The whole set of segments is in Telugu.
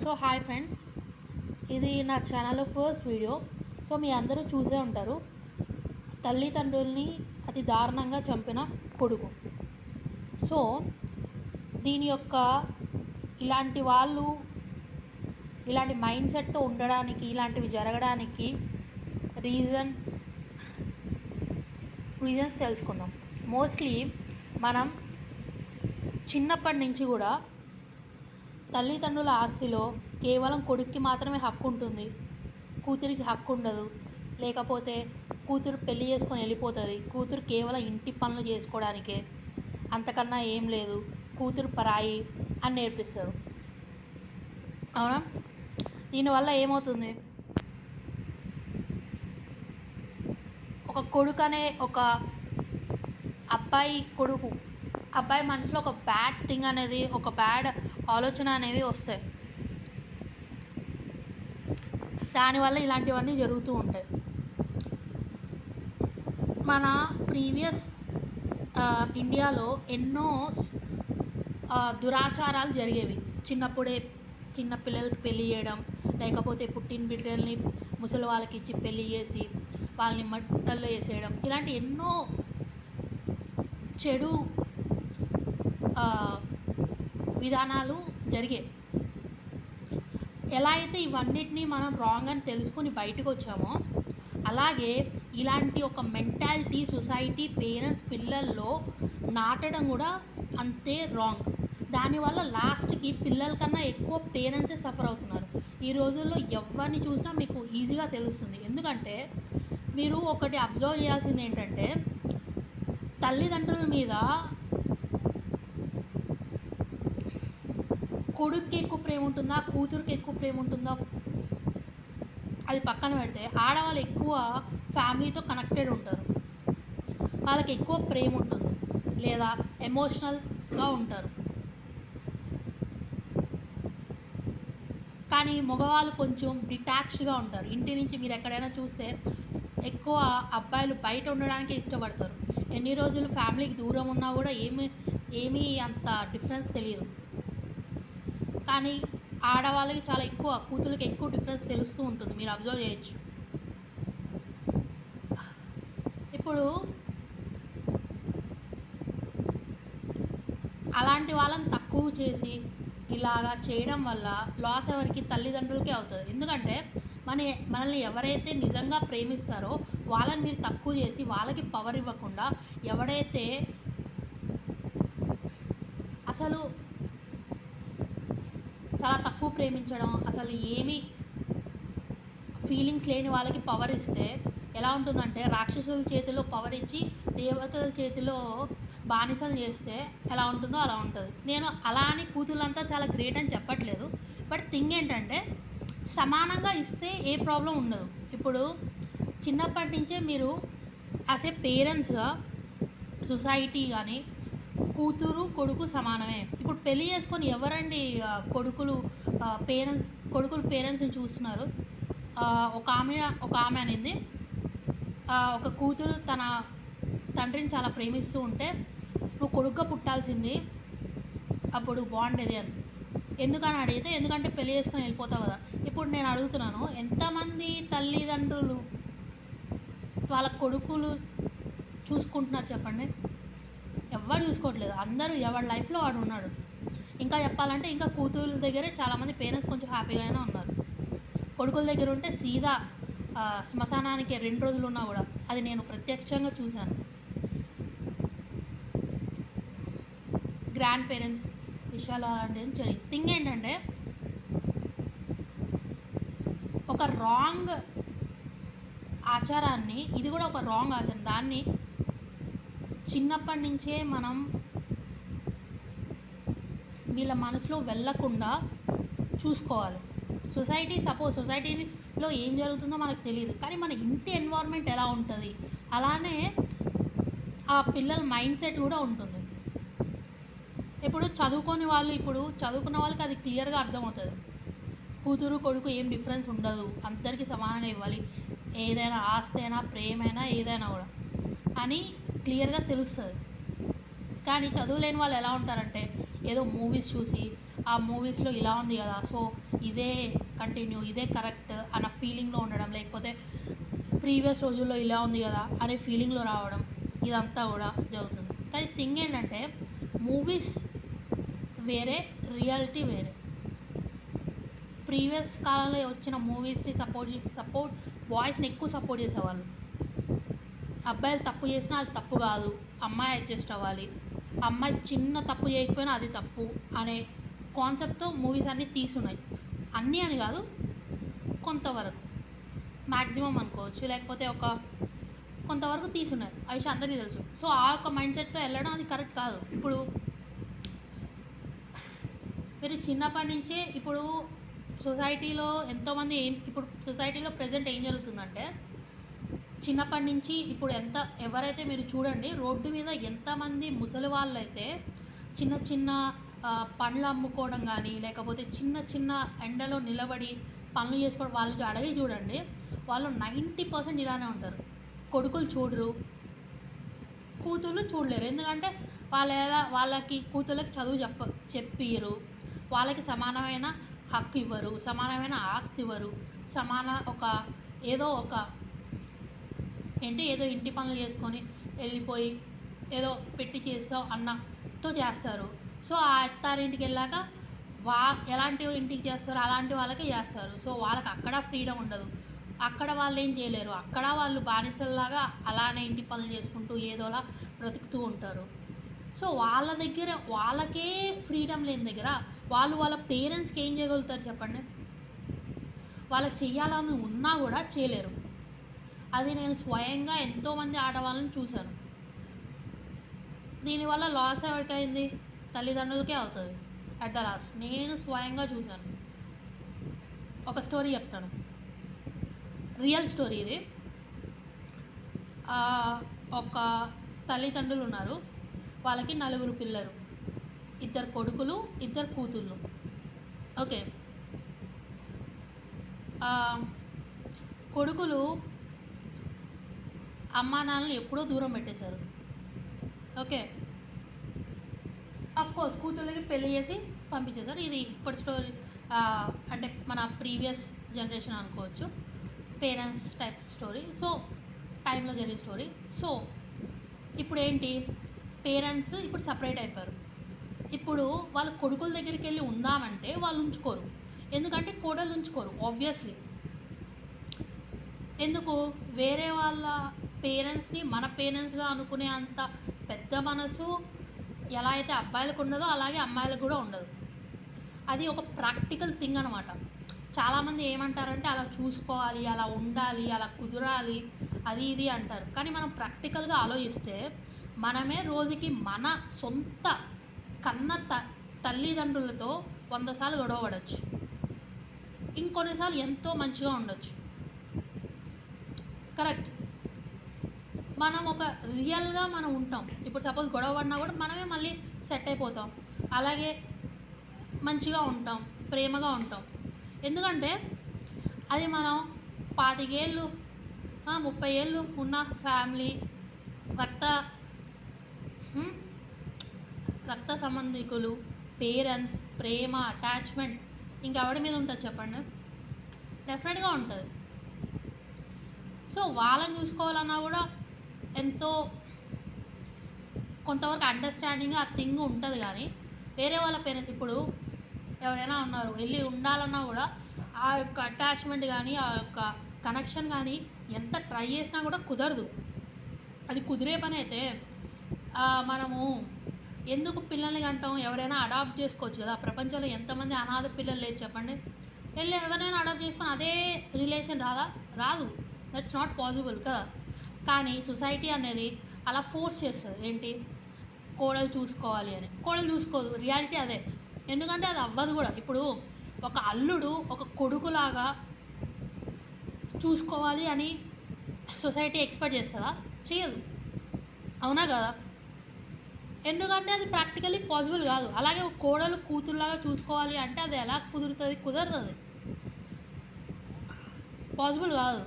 సో హాయ్ ఫ్రెండ్స్, ఇది నా ఛానల్లో ఫస్ట్ వీడియో. సో మీ అందరూ చూసే ఉంటారు, తల్లిదండ్రుల్ని అతి దారుణంగా చంపిన కొడుకు. సో దీని యొక్క ఇలాంటి వాళ్ళు ఇలాంటి మైండ్ సెట్తో ఉండడానికి, ఇలాంటివి జరగడానికి రీజన్స్ తెలుసుకుందాం. మోస్ట్లీ మనం చిన్నప్పటి నుంచి కూడా తల్లిదండ్రుల ఆస్తిలో కేవలం కొడుక్కి మాత్రమే హక్కు ఉంటుంది, కూతురికి హక్కు ఉండదు. లేకపోతే కూతురు పెళ్లి చేసుకొని వెళ్ళిపోతుంది, కూతురు కేవలం ఇంటి పనులు చేసుకోవడానికే, అంతకన్నా ఏం లేదు, కూతురు పరాయి అని నేర్పిస్తారు. అవునా? దీనివల్ల ఏమవుతుంది, ఒక కొడుకు అనే ఒక అబ్బాయి మనసులో ఒక బ్యాడ్ థింగ్ అనేది, ఒక బ్యాడ్ ఆలోచన అనేవి వస్తాయి. దానివల్ల ఇలాంటివన్నీ జరుగుతూ ఉంటాయి. మన ప్రీవియస్ ఇండియాలో ఎన్నో దురాచారాలు జరిగేవి. చిన్నప్పుడే చిన్న పిల్లలకి పెళ్లి చేయడం, లేకపోతే పుట్టిన బిడ్డల్ని ముసలి వాళ్ళకి ఇచ్చి పెళ్లి చేసి వాళ్ళని మట్టల్లో వేసేయడం, ఇలాంటి ఎన్నో చెడు విధానాలు జరిగాయి. ఎలా అయితే ఇవన్నిటినీ మనం రాంగ్ అని తెలుసుకొని బయటకు వచ్చామో, అలాగే ఇలాంటి ఒక మెంటాలిటీ సొసైటీ పేరెంట్స్ పిల్లల్లో నాటడం కూడా అంతే రాంగ్. దానివల్ల లాస్ట్కి పిల్లల కన్నా ఎక్కువ పేరెంట్సే సఫర్ అవుతున్నారు. ఈ రోజుల్లో ఎవరిని చూసినా మీకు ఈజీగా తెలుస్తుంది. ఎందుకంటే మీరు ఒకటి అబ్జర్వ్ చేయాల్సింది ఏంటంటే, తల్లిదండ్రుల మీద కొడుక్కి ఎక్కువ ప్రేమ ఉంటుందా, కూతురికి ఎక్కువ ప్రేమ ఉంటుందా, అది పక్కన పెడితే ఆడవాళ్ళు ఎక్కువ ఫ్యామిలీతో కనెక్టెడ్ ఉంటారు, వాళ్ళకి ఎక్కువ ప్రేమ ఉంటుంది, లేదా ఎమోషనల్గా ఉంటారు. కానీ మగవాళ్ళు కొంచెం డిటాచ్డ్గా ఉంటారు. ఇంటి నుంచి మీరు ఎక్కడైనా చూస్తే ఎక్కువ అబ్బాయిలు బయట ఉండడానికి ఇష్టపడతారు. ఎన్ని రోజులు ఫ్యామిలీకి దూరం ఉన్నా కూడా ఏమీ అంత డిఫరెన్స్ తెలియదు. కానీ ఆడవాళ్ళకి చాలా ఎక్కువ, కూతురికి ఎక్కువ డిఫరెన్స్ తెలుస్తూ ఉంటుంది, మీరు అబ్జర్వ్ చేయొచ్చు. ఇప్పుడు అలాంటి వాళ్ళని తక్కువ చేసి ఇలాగా చేయడం వల్ల లాస్ ఎవరికి? తల్లిదండ్రులకే అవుతుంది. ఎందుకంటే మనల్ని ఎవరైతే నిజంగా ప్రేమిస్తారో వాళ్ళని మీరు తక్కువ చేసి వాళ్ళకి పవర్ ఇవ్వకుండా, ఎవడైతే అసలు చాలా తక్కువ ప్రేమించడం, అసలు ఏమీ ఫీలింగ్స్ లేని వాళ్ళకి పవర్ ఇస్తే ఎలా ఉంటుందంటే, రాక్షసుల చేతిలో పవర్ ఇచ్చి దేవతల చేతిలో బానిసలు చేస్తే ఎలా ఉంటుందో అలా ఉంటుంది. నేను అలా అని కూతుళ్ళంతా చాలా గ్రేట్ అని చెప్పట్లేదు. బట్ థింగ్ ఏంటంటే, సమానంగా ఇస్తే ఏ ప్రాబ్లం ఉండదు. ఇప్పుడు చిన్నప్పటి నుంచే మీరు యాజ్ ఏ పేరెంట్స్గా సొసైటీ కానీ కూతురు కొడుకు సమానమే. ఇప్పుడు పెళ్ళి చేసుకొని ఎవరండి కొడుకులు పేరెంట్స్ని చూస్తున్నారు? ఒక ఆమె అనింది, ఒక కూతురు తన తండ్రిని చాలా ప్రేమిస్తూ ఉంటే, నువ్వు కొడుకుగా పుట్టాల్సింది, అప్పుడు బాగుండేది అని. ఎందుకని అడిగితే, ఎందుకంటే పెళ్లి చేసుకొని వెళ్ళిపోతావు కదా. ఇప్పుడు నేను అడుగుతున్నాను, ఎంతమంది తల్లిదండ్రులు వాళ్ళ కొడుకులు చూసుకుంటున్నారు చెప్పండి? ఎవరు చూసుకోవట్లేదు. అందరూ ఎవరి లైఫ్లో వాడు ఉన్నాడు. ఇంకా చెప్పాలంటే ఇంకా కూతురుల దగ్గరే చాలామంది పేరెంట్స్ కొంచెం హ్యాపీగానే ఉన్నారు. కొడుకుల దగ్గర ఉంటే సీదా శ్మశానానికి 2 రోజులు ఉన్నా కూడా, అది నేను ప్రత్యక్షంగా చూశాను. గ్రాండ్ పేరెంట్స్ విషయాలు అలాంటివి థింగ్ ఏంటంటే, ఒక రాంగ్ ఆచారాన్ని, ఇది కూడా ఒక రాంగ్ ఆచారం, దాన్ని చిన్నప్పటి నుంచే మనం వీళ్ళ మనసులో వెళ్ళకుండా చూసుకోవాలి. సొసైటీలో ఏం జరుగుతుందో మనకు తెలియదు, కానీ మన ఇంటి ఎన్వైర్న్మెంట్ ఎలా ఉంటుంది అలానే ఆ పిల్లల మైండ్ సెట్ కూడా ఉంటుంది. ఇప్పుడు చదువుకున్న వాళ్ళకి అది క్లియర్గా అర్థమవుతుంది. కూతురు కొడుకు ఏం డిఫరెన్స్ ఉండదు, అందరికీ సమానంగా ఇవ్వాలి, ఏదైనా ఆస్తి అయినా ప్రేమైనా ఏదైనా కూడా అని క్లియర్గా తెలుస్తుంది. కానీ చదువులేని వాళ్ళు ఎలా ఉంటారంటే, ఏదో మూవీస్ చూసి ఆ మూవీస్లో ఇలా ఉంది కదా, సో ఇదే కంటిన్యూ, ఇదే కరెక్ట్ అన్న ఫీలింగ్లో ఉండడం, లేకపోతే ప్రీవియస్ రోజుల్లో ఇలా ఉంది కదా అనే ఫీలింగ్లో రావడం, ఇదంతా కూడా జరుగుతుంది. కానీ థింగ్ ఏంటంటే మూవీస్ వేరే, రియాలిటీ వేరే. ప్రీవియస్ కాలంలో వచ్చిన మూవీస్ని సపోర్ట్ బాయ్స్ని ఎక్కువ సపోర్ట్ చేసేవాళ్ళు. అబ్బాయిలు తప్పు చేసినా అది తప్పు కాదు, అమ్మాయి అడ్జస్ట్ అవ్వాలి, అమ్మాయి చిన్న తప్పు చేయకపోయినా అది తప్పు అనే కాన్సెప్ట్తో మూవీస్ అన్నీ తీసున్నాయి. అన్నీ అని కాదు, కొంతవరకు మ్యాక్సిమం అనుకోవచ్చు, లేకపోతే ఒక కొంతవరకు తీసున్నాయి. ఆ విషయం అందరికీ తెలుసు. సో ఆ ఒక మైండ్ సెట్తో వెళ్ళడం అది కరెక్ట్ కాదు. ఇప్పుడు మీరు చిన్నప్పటి నుంచే ఇప్పుడు సొసైటీలో ఎంతోమంది ఇప్పుడు సొసైటీలో ప్రజెంట్ ఏం జరుగుతుందంటే చిన్నప్పటి నుంచి ఇప్పుడు ఎవరైతే మీరు చూడండి రోడ్డు మీద ఎంతమంది ముసలి వాళ్ళు అయితే చిన్న చిన్న పండ్లు అమ్ముకోవడం కానీ, లేకపోతే చిన్న చిన్న ఎండలో నిలబడి పనులు చేసుకోవడం, వాళ్ళు అడిగి చూడండి, వాళ్ళు 90% ఇలానే ఉంటారు. కొడుకులు చూడరు, కూతుళ్ళు చూడలేరు. ఎందుకంటే వాళ్ళకి కూతుళ్ళకి చదువు చెప్పిరు, వాళ్ళకి సమానమైన హక్కు ఇవ్వరు, సమానమైన ఆస్తి ఇవ్వరు, ఏదో ఇంటి పనులు చేసుకొని వెళ్ళిపోయి ఏదో పెట్టి చేస్తాం అన్నతో చేస్తారు. సో ఆ అత్తారింటికి వెళ్ళాక ఎలాంటి ఇంటికి చేస్తారో అలాంటి వాళ్ళకే చేస్తారు. సో వాళ్ళకి అక్కడ ఫ్రీడమ్ ఉండదు, అక్కడ వాళ్ళు ఏం చేయలేరు, అక్కడ వాళ్ళు బానిసల్లాగా అలానే ఇంటి పనులు చేసుకుంటూ ఏదోలా బ్రతుకుతూ ఉంటారు. సో వాళ్ళ దగ్గర వాళ్ళకే ఫ్రీడమ్ లేని దగ్గర వాళ్ళ పేరెంట్స్కి ఏం చేయగలుగుతారు చెప్పండి? వాళ్ళకి చెయ్యాలని ఉన్నా కూడా చేయలేరు. అది నేను స్వయంగా ఎంతోమంది ఆడవాళ్ళని చూశాను. దీనివల్ల లాస్ ఎవరికైంది? తల్లిదండ్రులకే అవుతుంది అట్ ద లాస్ట్. నేను స్వయంగా చూశాను. ఒక స్టోరీ చెప్తాను, రియల్ స్టోరీ ఇది. ఒక తల్లిదండ్రులు ఉన్నారు, వాళ్ళకి 4 పిల్లలు, 2 కొడుకులు 2 కూతుళ్ళు. ఓకే, కొడుకులు అమ్మా నాన్నలు ఎప్పుడో దూరం పెట్టేశారు. ఓకే, అఫ్కోర్స్ కూతుళ్ళకి పెళ్లి చేసి పంపించేశారు. ఇది ఇప్పటి స్టోరీ, అంటే మన ప్రీవియస్ జనరేషన్ అనుకోవచ్చు, పేరెంట్స్ టైప్ స్టోరీ. సో టైంలో జరిగే స్టోరీ. సో ఇప్పుడు ఏంటి, పేరెంట్స్ ఇప్పుడు సపరేట్ అయిపోయారు. ఇప్పుడు వాళ్ళ కొడుకుల దగ్గరికి వెళ్ళి ఉందామంటే వాళ్ళు ఉంచుకోరు, ఎందుకంటే కోడలు ఉంచుకోరు ఆబ్వియస్లీ. ఎందుకు? వేరే వాళ్ళ పేరెంట్స్ని మన పేరెంట్స్గా అనుకునే అంత పెద్ద మనసు ఎలా అయితే అబ్బాయిలకు ఉండదో అలాగే అమ్మాయిలకు కూడా ఉండదు. అది ఒక ప్రాక్టికల్ థింగ్ అనమాట. చాలామంది ఏమంటారంటే అలా చూసుకోవాలి, అలా ఉండాలి, అలా కుదరాలి, అది ఇది అంటారు. కానీ మనం ప్రాక్టికల్గా ఆలోచిస్తే మనమే రోజుకి మన సొంత కన్న తల్లిదండ్రులతో 100 సార్లు గొడవ పడవచ్చు, ఇంకొన్నిసార్లు ఎంతో మంచిగా ఉండొచ్చు. కరెక్ట్. మనం ఒక రియల్గా మనం ఉంటాం. ఇప్పుడు సపోజ్ గొడవ పడినా కూడా మనమే మళ్ళీ సెట్ అయిపోతాం, అలాగే మంచిగా ఉంటాం, ప్రేమగా ఉంటాం. ఎందుకంటే అది మనం 25 ఏళ్ళు 30 ఏళ్ళు ఉన్న ఫ్యామిలీ, రక్త సంబంధికులు, పేరెంట్స్, ప్రేమ, అటాచ్మెంట్ ఇంకెవడి మీద ఉంటుంది చెప్పండి? డెఫినెట్గా ఉంటుంది. సో వాళ్ళని చూసుకోవాలన్నా కూడా ఎంతో కొంతవరకు అండర్స్టాండింగ్ ఆ థింగ్ ఉంటుంది. కానీ వేరే వాళ్ళ పేరెంట్స్ ఇప్పుడు ఎవరైనా ఉన్నారు, వెళ్ళి ఉండాలన్నా కూడా ఆ యొక్క అటాచ్మెంట్ కానీ ఆ యొక్క కనెక్షన్ కానీ ఎంత ట్రై చేసినా కూడా కుదరదు. అది కుదిరే పని అయితే మనము ఎందుకు పిల్లల్ని కంటాం? ఎవరైనా అడాప్ట్ చేసుకోవచ్చు కదా. ప్రపంచంలో ఎంతమంది అనాథ పిల్లలు లేదు చెప్పండి? వెళ్ళి ఎవరైనా అడాప్ట్ చేసుకొని అదే రిలేషన్ రాదు. దట్స్ నాట్ పాసిబుల్ కదా. కానీ సొసైటీ అనేది అలా ఫోర్స్ చేస్తుంది, ఏంటి, కోడలు చూసుకోవాలి అని. కోడలు చూసుకోదు, రియాలిటీ అదే. ఎందుకంటే అది అవ్వదు కూడా. ఇప్పుడు ఒక అల్లుడు ఒక కొడుకులాగా చూసుకోవాలి అని సొసైటీ ఎక్స్పెక్ట్ చేస్తుందా? చేయదు, అవునా కదా? ఎందుకంటే అది ప్రాక్టికల్లీ పాసిబుల్ కాదు. అలాగే ఒక కోడలు కూతురులాగా చూసుకోవాలి అంటే అది ఎలా కుదురుతుంది? కుదరదు, అది పాసిబుల్ కాదు.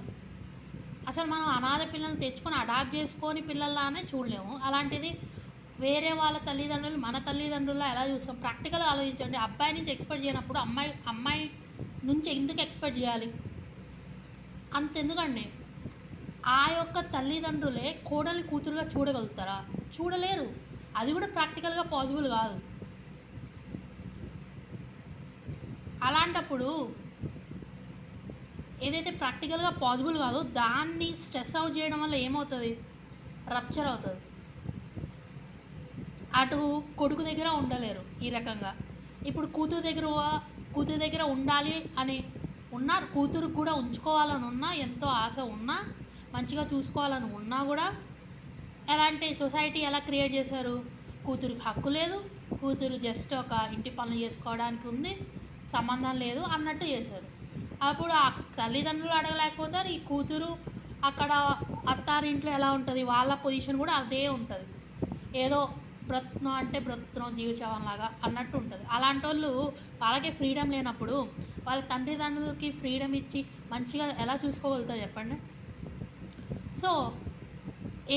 అసలు మనం అనాథ పిల్లల్ని తెచ్చుకొని అడాప్ట్ చేసుకొని పిల్లల్లానే చూడలేము. అలాంటిది వేరే వాళ్ళ తల్లిదండ్రులు మన తల్లిదండ్రుల్లో ఎలా చూస్తాం? ప్రాక్టికల్గా ఆలోచించండి. అబ్బాయి నుంచి ఎక్స్పెక్ట్ చేయనప్పుడు అమ్మాయి నుంచి ఎందుకు ఎక్స్పెక్ట్ చేయాలి? అంతెందుకండి, ఆ యొక్క తల్లిదండ్రులే కోడలి కూతురుగా చూడగలుగుతారా? చూడలేరు. అది కూడా ప్రాక్టికల్గా పాసిబుల్ కాదు. అలాంటప్పుడు ఏదైతే ప్రాక్టికల్గా పాసిబుల్ కాదో దాన్ని స్ట్రెస్ అవుట్ చేయడం వల్ల ఏమవుతుంది? రప్చర్ అవుతుంది. అటు కొడుకు దగ్గర ఉండలేరు ఈ రకంగా. ఇప్పుడు కూతురు దగ్గర ఉండాలి అని ఉన్నా, కూతురుకు కూడా ఉంచుకోవాలని ఉన్నా, ఎంతో ఆశ ఉన్నా, మంచిగా చూసుకోవాలని ఉన్నా కూడా ఎలాంటి సొసైటీ ఎలా క్రియేట్ చేశారు? కూతురికి హక్కు లేదు, కూతురు జస్ట్ ఒక ఇంటి పనులు చేసుకోవడానికి ఉంది, సంబంధం లేదు అన్నట్టు చేశారు. అప్పుడు ఆ తల్లిదండ్రులు అడగలేకపోతారు. ఈ కూతురు అక్కడ అత్తారింట్లో ఎలా ఉంటుంది, వాళ్ళ పొజిషన్ కూడా అదే ఉంటుంది. ఏదో బ్రతుకుతున్నాం అంటే బ్రతుకుతున్నాం జీవించవంలాగా అన్నట్టు ఉంటుంది. అలాంటి వాళ్ళు వాళ్ళకే ఫ్రీడమ్ లేనప్పుడు వాళ్ళ తల్లిదండ్రులకి ఫ్రీడమ్ ఇచ్చి మంచిగా ఎలా చూసుకోగలుగుతారు చెప్పండి? సో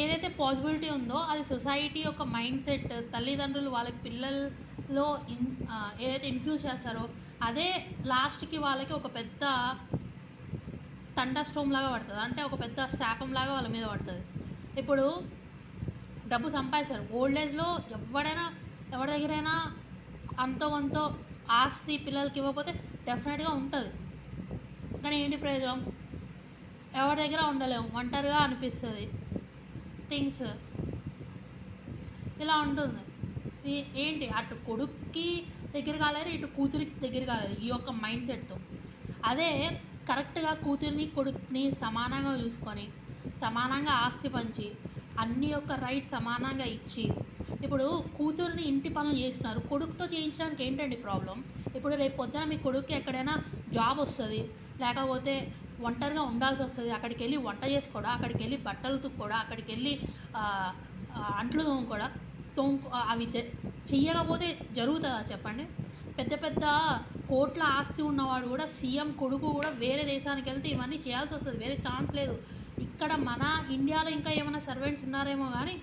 ఏదైతే పాసిబిలిటీ ఉందో అది సొసైటీ యొక్క మైండ్ సెట్, తల్లిదండ్రులు వాళ్ళ పిల్లల్లో ఏదైతే ఇన్ఫ్యూజ్ చేస్తారో అదే లాస్ట్కి వాళ్ళకి ఒక పెద్ద థండర్ స్టోమ్ లాగా పడుతుంది. అంటే ఒక పెద్ద శాపం లాగా వాళ్ళ మీద పడుతుంది. ఇప్పుడు డబ్బు సంపాదిస్తారు. ఓల్డ్ ఏజ్లో ఎవరి దగ్గరైనా అంతో కొంతో ఆస్తి పిల్లలకి ఇవ్వకపోతే డెఫినెట్గా ఉంటుంది. కానీ ఏంటి ప్రయోజనం? ఎవరి దగ్గర ఉండలేము, ఒంటరిగా అనిపిస్తుంది. థింగ్స్ ఇలా ఉంటుంది. ఏంటి, అటు కొడుక్కి దగ్గర కాలేరు, ఇటు కూతురికి దగ్గర కాలేరు ఈ యొక్క మైండ్ సెట్తో. అదే కరెక్ట్గా కూతురిని కొడుకుని సమానంగా చూసుకొని సమానంగా ఆస్తి పంచి అన్ని యొక్క రైట్స్ సమానంగా ఇచ్చి, ఇప్పుడు కూతురిని ఇంటి పనులు చేస్తున్నారు, కొడుకుతో చేయించడానికి ఏంటండి ప్రాబ్లం? ఇప్పుడు రేపు పొద్దున మీ కొడుకుకి ఎక్కడైనా జాబ్ వస్తుంది, లేకపోతే ఒంటరిగా ఉండాల్సి వస్తుంది, అక్కడికి వెళ్ళి వంట చేసుకోవడా, అక్కడికి వెళ్ళి బట్టలు తుక్కోడా, అక్కడికి వెళ్ళి అంట్లు తోముకోడా, అవి చెయ్యకపోతే జరుగుతుందా చెప్పండి? పెద్ద పెద్ద కోట్ల ఆస్తి ఉన్నవాడు కూడా, సీఎం కొడుకు కూడా వేరే దేశానికి వెళ్తే ఇవన్నీ చేయాల్సి వస్తుంది. వేరే ఛాన్స్ లేదు. ఇక్కడ మన ఇండియాలో ఇంకా ఏమైనా సర్వెంట్స్ ఉన్నారేమో కానీ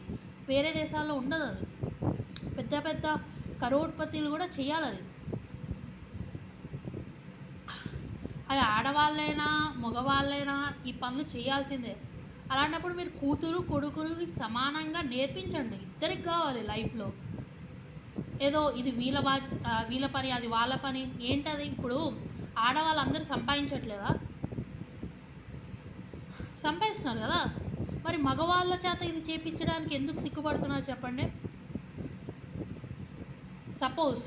వేరే దేశాల్లో ఉండదు. అది పెద్ద పెద్ద కరోడ్పతిలు కూడా చేయాలి. అది ఆడవాళ్ళైనా మగవాళ్ళైనా ఈ పనులు చేయాల్సిందే. అలాంటప్పుడు మీరు కూతురు కొడుకులకి సమానంగా నేర్పించండి. ఇద్దరికి కావాలి లైఫ్లో. ఏదో ఇది వీళ్ళ పని అది వాళ్ళ పని ఏంటది? ఇప్పుడు ఆడవాళ్ళందరూ సంపాదించట్లేదా? సంపాదిస్తున్నారు కదా. మరి మగవాళ్ళ చేత ఇది చేయించడానికి ఎందుకు సిగ్గుపడుతున్నారు చెప్పండి? సపోజ్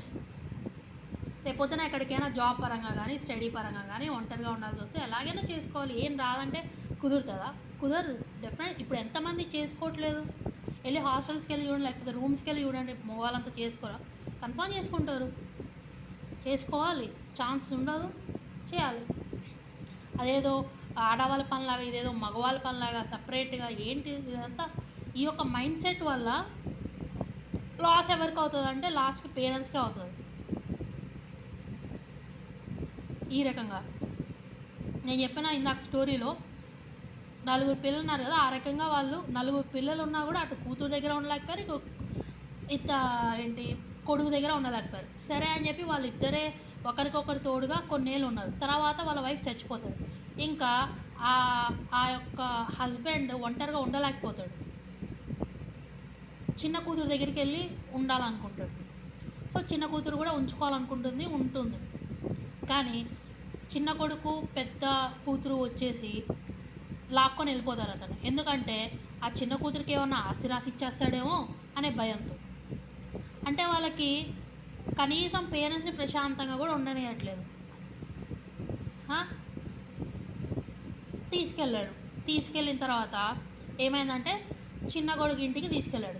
రేపొద్దున ఎక్కడికైనా జాబ్ పరంగా కానీ స్టడీ పరంగా కానీ ఒంటరిగా ఉండాల్సి వస్తే ఎలాగైనా చేసుకోవాలి. ఏం రాదంటే కుదురుతుందా? కుదరదు. డెఫినెట్. ఇప్పుడు ఎంతమంది చేసుకోవట్లేదు? వెళ్ళి హాస్టల్స్కి వెళ్ళి చూడండి, లేకపోతే రూమ్స్కి వెళ్ళి చూడండి. మగవాళ్ళంతా చేసుకోరా? కన్ఫర్మ్ చేసుకుంటారు. చేసుకోవాలి. ఛాన్స్ ఉండదు, చేయాలి. అదేదో ఆడవాళ్ళ పనిలాగా ఇదేదో మగవాళ్ళ పనిలాగా సపరేట్గా ఏంటి ఇదంతా? ఈ యొక్క మైండ్ సెట్ వల్ల లాస్ ఎవరికి అవుతుంది అంటే లాస్ట్కి పేరెంట్స్కే అవుతుంది. ఈ రకంగా నేను చెప్పిన ఇందాక స్టోరీలో 4 పిల్లలు ఉన్నారు కదా, ఆ రకంగా వాళ్ళు 4 పిల్లలు ఉన్నా కూడా అటు కూతురు దగ్గర ఉండలేకపోయారు, కొడుకు దగ్గర ఉండలేకపోయారు. సరే అని చెప్పి వాళ్ళిద్దరే ఒకరికొకరు తోడుగా కొన్నేళ్ళు ఉన్నారు. తర్వాత వాళ్ళ వైఫ్ చచ్చిపోతుంది. ఇంకా ఆ యొక్క హస్బెండ్ ఒంటరిగా ఉండలేకపోతాడు. చిన్న కూతురు దగ్గరికి వెళ్ళి ఉండాలనుకుంటాడు. సో చిన్న కూతురు కూడా ఉంటుంది. కానీ చిన్న కొడుకు పెద్ద కూతురు వచ్చేసి లాక్కొని వెళ్ళిపోతారు అతను. ఎందుకంటే ఆ చిన్న కూతురికి ఏమన్నా ఆస్తి రాసి ఇచ్చేస్తాడేమో అనే భయంతో. అంటే వాళ్ళకి కనీసం పేరెంట్స్ని ప్రశాంతంగా కూడా ఉండనియట్లేదు. తీసుకెళ్ళిన తర్వాత ఏమైందంటే చిన్న కొడుకు ఇంటికి తీసుకెళ్ళాడు.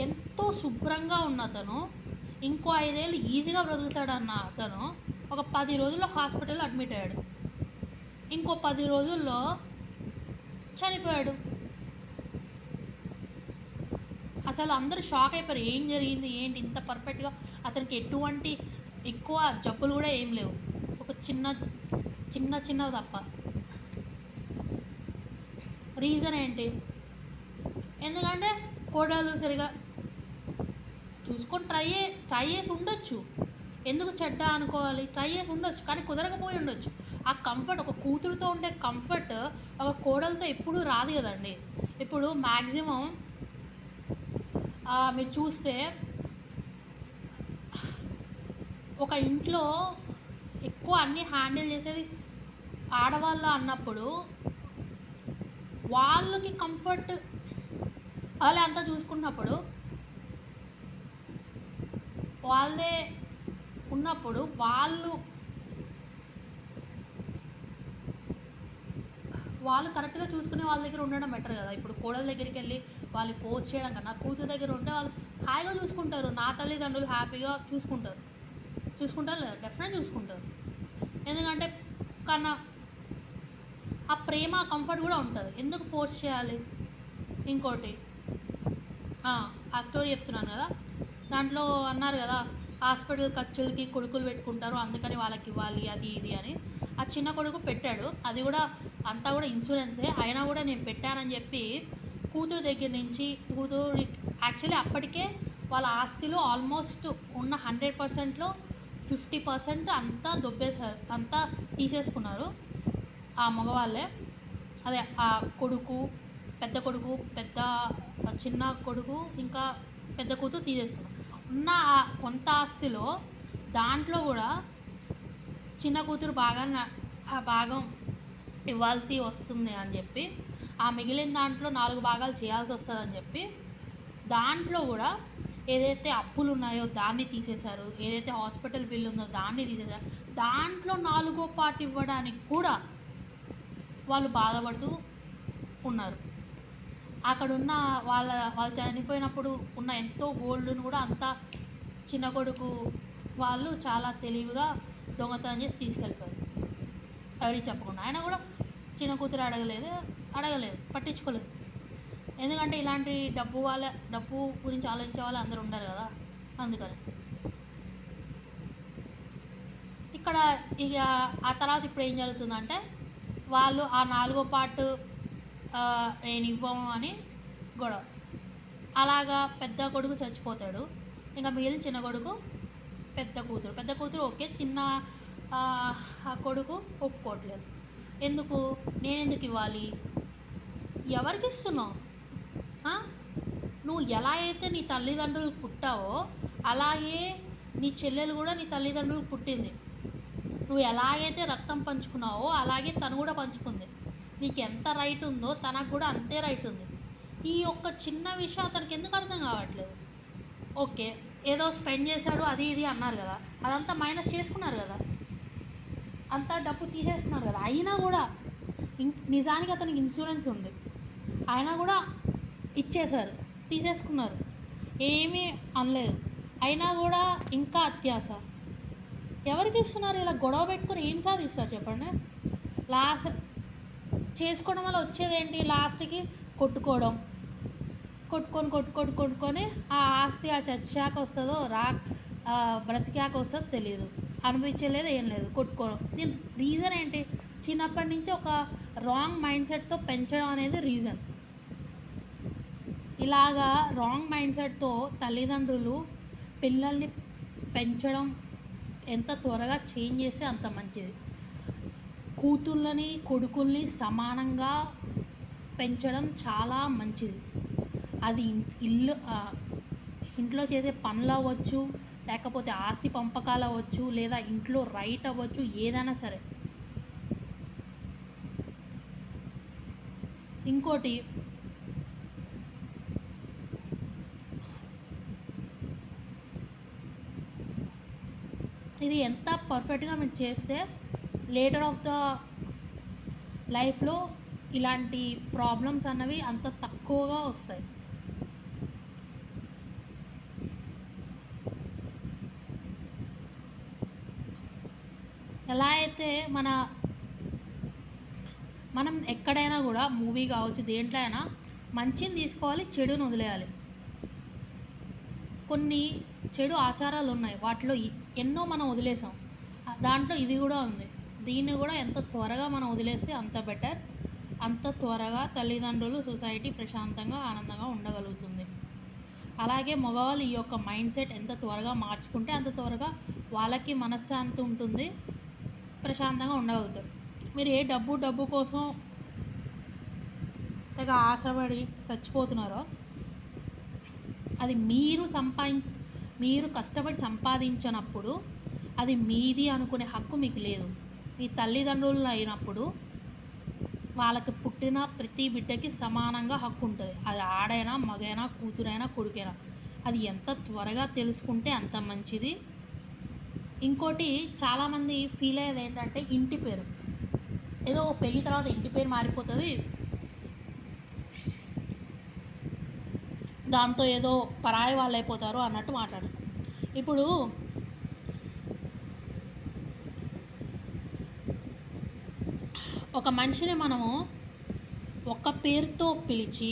ఎంతో శుభ్రంగా ఉన్న అతను ఇంకో 5 ఏళ్ళు ఈజీగా బ్రతుకుతాడన్న అతను ఒక 10 రోజుల్లో హాస్పిటల్లో అడ్మిట్ అయ్యాడు. ఇంకో 10 రోజుల్లో చనిపోయాడు. అసలు అందరూ షాక్ అయిపోయారు. ఏం జరిగింది, ఏంటి ఇంత పర్ఫెక్ట్గా? అతనికి ఎటువంటి ఎక్కువ జబ్బులు కూడా ఏం లేవు, ఒక చిన్నవి తప్ప. రీజన్ ఏంటి? ఎందుకంటే కోడలు సరిగా చూసుకొని ట్రై చేసి ఉండొచ్చు. ఎందుకు చెడ్డ అనుకోవాలి? ట్రై చేసి ఉండొచ్చు, కానీ కుదరకపోయి ఉండొచ్చు. ఆ కంఫర్ట్, ఒక కూతురుతో ఉండే కంఫర్ట్ ఒక కోడలతో ఎప్పుడూ రాదు కదండి. ఇప్పుడు మ్యాక్సిమం మీరు చూస్తే ఒక ఇంట్లో ఎక్కువ అన్నీ హ్యాండిల్ చేసేది ఆడవాళ్ళు అన్నప్పుడు వాళ్ళకి కంఫర్ట్ వాళ్ళే అంతా చూసుకున్నప్పుడు, వాళ్ళే ఉన్నప్పుడు వాళ్ళు కరెక్ట్గా చూసుకునే వాళ్ళ దగ్గర ఉండడం బెటర్ కదా. ఇప్పుడు కోడల దగ్గరికి వెళ్ళి వాళ్ళు ఫోర్స్ చేయడం కన్నా కూతురు దగ్గర ఉంటే వాళ్ళు హాయిగా చూసుకుంటారు. నా తల్లిదండ్రులు హ్యాపీగా చూసుకుంటారు లేదా? డెఫినెట్ చూసుకుంటారు. ఎందుకంటే కన్నా ఆ ప్రేమ, కంఫర్ట్ కూడా ఉంటుంది. ఎందుకు ఫోర్స్ చేయాలి? ఇంకోటి ఆ స్టోరీ చెప్తున్నాను కదా, దాంట్లో అన్నారు కదా హాస్పిటల్ ఖర్చులకి కొడుకులు పెట్టుకుంటారు, అందుకని వాళ్ళకి ఇవ్వాలి అది ఇది అని. ఆ చిన్న కొడుకు పెట్టాడు, అది కూడా అంతా కూడా ఇన్సూరెన్సే. అయినా కూడా నేను పెట్టానని చెప్పి కూతురు దగ్గర నుంచి యాక్చువల్లీ అప్పటికే వాళ్ళ ఆస్తిలో ఆల్మోస్ట్ ఉన్న 100%లో 50% అంతా దొబ్బేశారు, అంతా తీసేసుకున్నారు ఆ మగవాళ్ళే. అదే ఆ కొడుకు, పెద్ద కొడుకు, చిన్న కొడుకు, ఇంకా పెద్ద కూతురు తీసేసుకున్నారు. ఉన్న ఆ కొంత ఆస్తిలో దాంట్లో కూడా చిన్న కూతురు ఆ భాగం ఇవ్వాల్సి వస్తుంది అని చెప్పి, ఆ మిగిలిన దాంట్లో 4 భాగాలు చేయాల్సి వస్తుందని చెప్పి, దాంట్లో కూడా ఏదైతే అప్పులు ఉన్నాయో దాన్ని తీసేశారు, ఏదైతే హాస్పిటల్ బిల్ ఉందో దాన్ని తీసేశారు. దాంట్లో 4వ పార్ట్ ఇవ్వడానికి కూడా వాళ్ళు బాధపడుతూ ఉన్నారు. అక్కడున్న వాళ్ళు చనిపోయినప్పుడు ఉన్న ఎంతో గోల్డ్ను కూడా అంతా చిన్న కొడుకు వాళ్ళు చాలా తెలివిగా దొంగతనం చేసి తీసుకెళ్ళిపోయారు, ఎవరికి చెప్పకుండా. ఆయన కూడా చిన్న కూతురు అడగలేదు, పట్టించుకోలేదు. ఎందుకంటే ఇలాంటి డబ్బు గురించి ఆలోచించే వాళ్ళు అందరూ ఉండరు కదా, అందుకని. ఇక్కడ ఇక ఆ తర్వాత ఇప్పుడు ఏం జరుగుతుందంటే, వాళ్ళు ఆ 4వ పార్ట్ నేను ఇవ్వము అని గొడవ. అలాగా పెద్ద కొడుకు చచ్చిపోతాడు, ఇంకా మిగిలిన చిన్న కొడుకు, పెద్ద కూతురు ఓకే. చిన్న ఆ కొడుకు ఒప్పుకోవట్లేదు. ఎందుకు? నేనెందుకు ఇవ్వాలి? ఎవరికి ఇస్తున్నావు? నువ్వు ఎలా అయితే నీ తల్లిదండ్రులు పుట్టావో అలాగే నీ చెల్లెలు కూడా నీ తల్లిదండ్రులకు పుట్టింది. నువ్వు ఎలాగైతే రక్తం పంచుకున్నావో అలాగే తను కూడా పంచుకుంది. నీకు ఎంత రైట్ ఉందో తనకు కూడా అంతే రైట్ ఉంది. ఈ ఒక్క చిన్న విషయం అతనికి ఎందుకు అర్థం కావట్లేదు? ఓకే, ఏదో స్పెండ్ చేశాడు అది ఇది అన్నారు కదా, అదంతా మైనస్ చేసుకున్నారు కదా, అంతా డబ్బు తీసేసుకున్నారు కదా. అయినా కూడా నిజానికి అతనికి ఇన్సూరెన్స్ ఉంది, అయినా కూడా ఇచ్చేశారు, తీసేసుకున్నారు, ఏమీ అనలేదు. అయినా కూడా ఇంకా అత్యాశ. ఎవరికి ఇస్తున్నారు? ఇలా గొడవ పెట్టుకొని ఏం సాధిస్తారు చెప్పండి? లాస్ట్ చేసుకోవడం వల్ల వచ్చేది ఏంటి? లాస్ట్కి కొట్టుకొని ఆ ఆస్తి ఆ చచ్చాక వస్తుందో బ్రతికాక వస్తుందో తెలియదు, అనిపించలేదు, ఏం లేదు, కొట్టుకోవడం. దీని రీజన్ ఏంటి? చిన్నప్పటి నుంచి ఒక రాంగ్ మైండ్ సెట్తో పెంచడం అనేది రీజన్. ఇలాగా రాంగ్ మైండ్ సెట్తో తల్లిదండ్రులు పిల్లల్ని పెంచడం ఎంత త్వరగా చేంజ్ చేస్తే అంత మంచిది. కూతుళ్ళని కొడుకుల్ని సమానంగా పెంచడం చాలా మంచిది. అది ఇంట్లో చేసే పనులు అవ్వచ్చు, లేకపోతే ఆస్తి పంపకాలు అవ్వచ్చు, లేదా ఇంట్లో రైట్ అవ్వచ్చు, ఏదైనా సరే. ఇంకోటి, ఇది ఎంత పర్ఫెక్ట్గా మీరు చేస్తే లేటర్ ఆఫ్ ద లైఫ్లో ఇలాంటి ప్రాబ్లమ్స్ అన్నవి అంత తక్కువగా వస్తాయి. ఎలా అయితే మనం ఎక్కడైనా కూడా మూవీ కావచ్చు, దేంట్లో అయినా మంచిని తీసుకోవాలి, చెడుని వదిలేయాలి. కొన్ని చెడు ఆచారాలు ఉన్నాయి, వాటిలో ఎన్నో మనం వదిలేసాం, దాంట్లో ఇది కూడా ఉంది. దీన్ని కూడా ఎంత త్వరగా మనం వదిలేస్తే అంత బెటర్, అంత త్వరగా తల్లిదండ్రులు, సొసైటీ ప్రశాంతంగా ఆనందంగా ఉండగలుగుతుంది. అలాగే మగవాళ్ళు ఈ యొక్క మైండ్ సెట్ ఎంత త్వరగా మార్చుకుంటే అంత త్వరగా వాళ్ళకి మనశ్శాంతి ఉంటుంది, ప్రశాంతంగా ఉండగలుగుతారు. మీరు ఏ డబ్బు కోసం తెగ ఆశపడి చచ్చిపోతున్నారో అది మీరు కష్టపడి సంపాదించినప్పుడు అది మీది అనుకునే హక్కు మీకు లేదు. మీ తల్లిదండ్రులు అయినప్పుడు వాళ్ళకి పుట్టిన ప్రతి బిడ్డకి సమానంగా హక్కు ఉంటుంది. అది ఆడైనా మగైనా కూతురైనా కొడుకైనా. అది ఎంత త్వరగా తెలుసుకుంటే అంత మంచిది. ఇంకోటి చాలామంది ఫీల్ అయ్యేది ఏంటంటే ఇంటి పేరు, ఏదో పెళ్ళి తర్వాత ఇంటి పేరు మారిపోతుంది, దాంతో ఏదో పరాయి వాళ్ళు అయిపోతారు అన్నట్టు మాట్లాడు. ఇప్పుడు ఒక మనిషిని మనము ఒక పేరుతో పిలిచి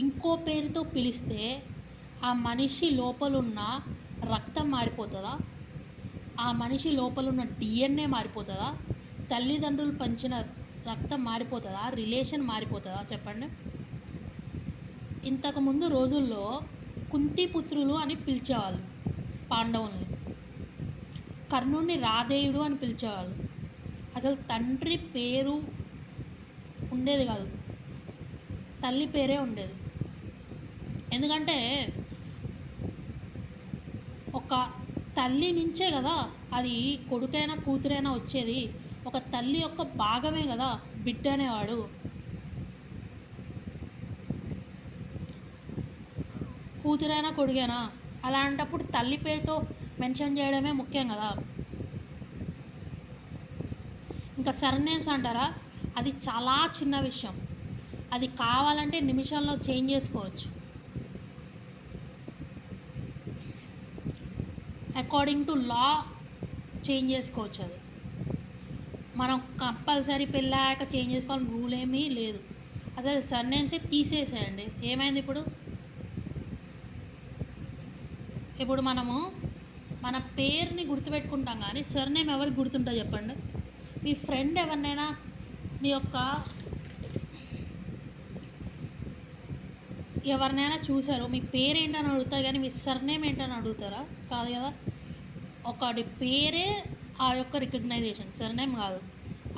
ఇంకో పేరుతో పిలిస్తే ఆ మనిషి లోపలున్న రక్తం మారిపోతుందా? ఆ మనిషి లోపలున్న DNA మారిపోతుందా? తల్లిదండ్రులు పంచిన రక్తం మారిపోతుందా? రిలేషన్ మారిపోతుందా? చెప్పండి. ఇంతకుముందు రోజుల్లో కుంతిపుత్రులు అని పిలిచేవాళ్ళు పాండవుల్ని, కర్ణుడిని రాధేయుడు అని పిలిచేవాళ్ళు. అసలు తండ్రి పేరు ఉండేది కాదు, తల్లి పేరే ఉండేది. ఎందుకంటే ఒక తల్లి నుంచే కదా అది కొడుకైనా కూతురైనా వచ్చేది. ఒక తల్లి యొక్క భాగమే కదా బిడ్డ అనేవాడు. కూతురైనా కొడుకైనా అలాంటప్పుడు తల్లి పేరుతో మెన్షన్ చేయడమే ముఖ్యం కదా. ఇంకా సర్నేమ్స్ అంటారా, అది చాలా చిన్న విషయం. అది కావాలంటే నిమిషాల్లో చేంజ్ చేసుకోవచ్చు. అకార్డింగ్ టు లా చేంజ్ చేసుకోవచ్చు. అది మనం కంపల్సరీ పెళ్ళాక చేంజ్ చేసుకోవాలని రూల్ ఏమీ లేదు. అసలు సర్నేమ్సే తీసేసేయండి. ఏమైంది ఇప్పుడు మనము మన పేరుని గుర్తుపెట్టుకుంటాం కానీ సర్నేమ్ ఎవరికి గుర్తుంటుందో చెప్పండి. మీ ఫ్రెండ్ ఎవరినైనా మీ యొక్క ఎవరినైనా చూసారో మీ పేరు ఏంటని అడుగుతారు కానీ మీ సర్నేమ్ ఏంటని అడుగుతారా? కాదు కదా. ఒకటి పేరే ఆ యొక్క రికగ్నైజేషన్, సర్నేమ్ కాదు.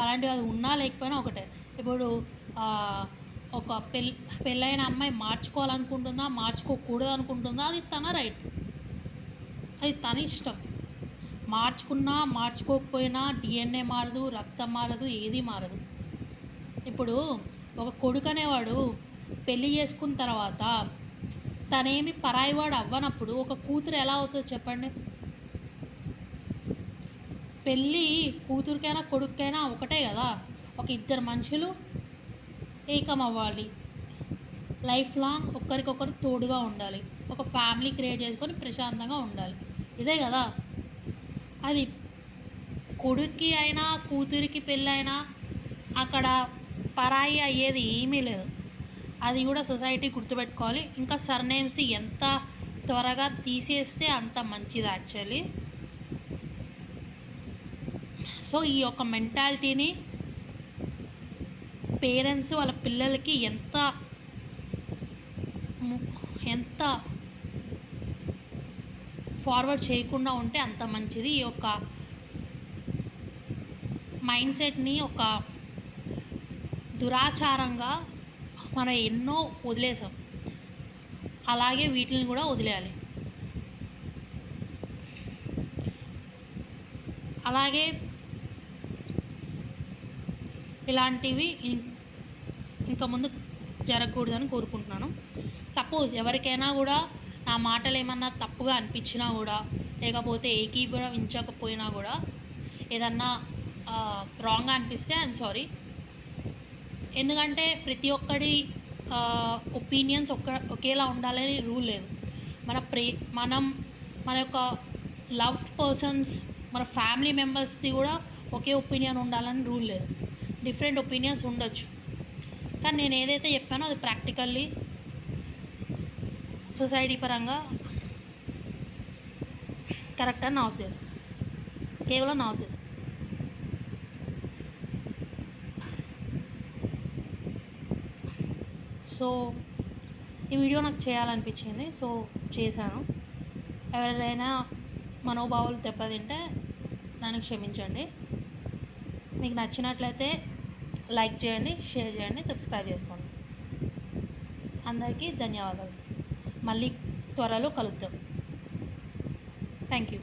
అలాంటివి అది ఉన్నా లేకపోయినా ఒకటే. ఇప్పుడు ఒక పెళ్ళైన అమ్మాయి మార్చుకోవాలనుకుంటుందా మార్చుకోకూడదు అనుకుంటుందా అది తన రైట్, అది తన ఇష్టం. మార్చుకున్నా మార్చుకోకపోయినా DNA మారదు, రక్తం మారదు, ఏది మారదు. ఇప్పుడు ఒక కొడుకు అనేవాడు పెళ్ళి చేసుకున్న తర్వాత తనేమి పరాయివాడు అవ్వనప్పుడు ఒక కూతురు ఎలా అవుతుంది చెప్పండి. పెళ్ళి కూతురికైనా కొడుకైనా ఒకటే కదా. ఒక ఇద్దరు మనుషులు ఏకం అవ్వాలి, లైఫ్ లాంగ్ ఒకరికొకరు తోడుగా ఉండాలి, ఒక ఫ్యామిలీ క్రియేట్ చేసుకొని ప్రశాంతంగా ఉండాలి. ఇదే కదా. అది కొడుక్కి అయినా కూతురికి పెళ్ళైనా అక్కడ పరాయి అయ్యేది ఏమీ లేదు. అది కూడా సొసైటీ గుర్తుపెట్టుకోవాలి. ఇంకా సర్నేమ్స్ ఎంత త్వరగా తీసేస్తే అంత మంచిది యాక్చువల్లీ. సో ఈ యొక్క మెంటాలిటీని పేరెంట్స్ వాళ్ళ పిల్లలకి ఎంత ఫార్వర్డ్ చేయకుండా ఉంటే అంత మంచిది. ఈ యొక్క మైండ్ సెట్ని ఒక దురాచారంగా మనం ఎన్నో వదిలేసాం, అలాగే వీటిని కూడా వదిలేయాలి. అలాగే ఇలాంటివి ఇంకా ముందు జరగకూడదని కోరుకుంటున్నాను. సపోజ్ ఎవరికైనా కూడా నా మాటలు ఏమన్నా తప్పుగా అనిపించినా కూడా, లేకపోతే ఏకీభవించకపోయినా కూడా, ఏదన్నా రాంగ్గా అనిపిస్తే ఐఎమ్ సారీ. ఎందుకంటే ప్రతి ఒక్కడి ఒపీనియన్స్ ఒకేలా ఉండాలని రూల్ లేదు. మనం మన యొక్క లవ్డ్ పర్సన్స్, మన ఫ్యామిలీ మెంబర్స్ది కూడా ఒకే ఒపీనియన్ ఉండాలని రూల్ లేదు. డిఫరెంట్ ఒపీనియన్స్ ఉండొచ్చు. కానీ నేను ఏదైతే చెప్పానో అది ప్రాక్టికల్లీ సొసైటీ పరంగా కరెక్ట్ అని నా ఉద్దేశం, కేవలం నా ఉద్దేశం. సో ఈ వీడియో నాకు చేయాలనిపించింది, సో చేశాను. ఎవరైనా మనోభావాలు దెబ్బతింటే నన్ను క్షమించండి. మీకు నచ్చినట్లయితే లైక్ చేయండి, షేర్ చేయండి, సబ్స్క్రైబ్ చేసుకోండి. అందరికీ ధన్యవాదాలు. మళ్ళీ త్వరలో కలుద్దాం. Thank you.